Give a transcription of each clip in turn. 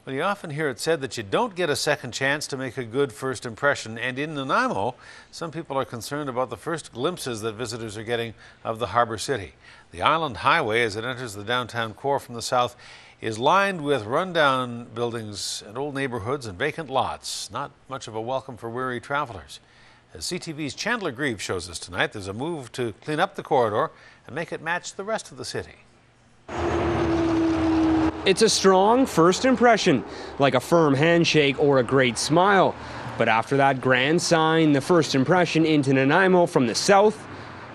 Well, you often hear it said that you don't get a second chance to make a good first impression, and in Nanaimo, some people are concerned about the first glimpses that visitors are getting of the harbor city. The Island Highway, as it enters the downtown core from the south, is lined with rundown buildings and old neighborhoods and vacant lots. Not much of a welcome for weary travelers. As CTV's Chandler Grieve shows us tonight, there's a move to clean up the corridor and make it match the rest of the city. It's a strong first impression, like a firm handshake or a great smile. But after that grand sign, the first impression into Nanaimo from the south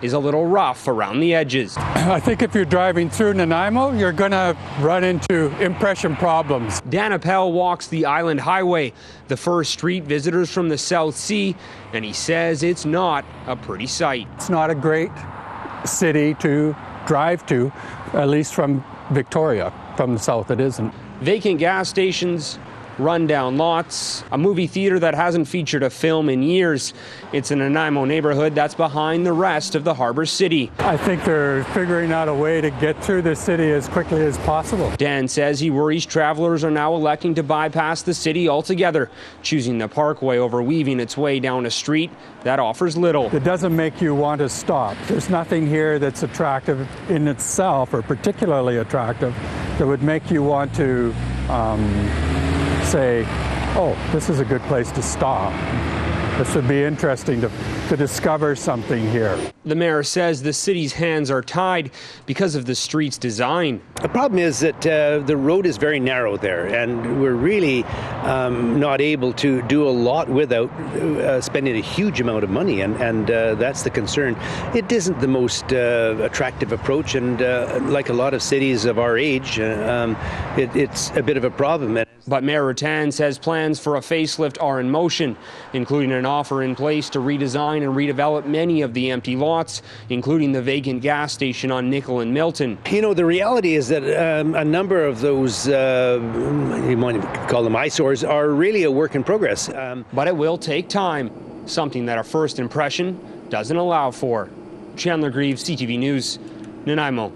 is a little rough around the edges. I think if you're driving through Nanaimo, you're going to run into impression problems. Dan Appel walks the Island Highway, the first street visitors from the South see, and he says it's not a pretty sight. It's not a great city to drive to, at least from Victoria. From the south, it isn't. Vacant gas stations, rundown lots, a movie theater that hasn't featured a film in years. It's a Nanaimo neighborhood that's behind the rest of the harbor city. I think they're figuring out a way to get through the city as quickly as possible. Dan says he worries travelers are now electing to bypass the city altogether, choosing the parkway over weaving its way down a street that offers little. It doesn't make you want to stop. There's nothing here that's attractive in itself, or particularly attractive, that would make you want to say, oh, this is a good place to stop. This would be interesting to discover something here. The mayor says the city's hands are tied because of the street's design. The problem is that the road is very narrow there, and we're really not able to do a lot without spending a huge amount of money, and that's the concern. It isn't the most attractive approach, and like a lot of cities of our age, it's a bit of a problem. But Mayor Rattan says plans for a facelift are in motion, including an offer in place to redesign and redevelop many of the empty lots, including the vacant gas station on Nickel and Milton. You know, the reality is that a number of those, you might call them eyesores, are really a work in progress. But it will take time, something that a first impression doesn't allow for. Chandler Grieve, CTV News, Nanaimo.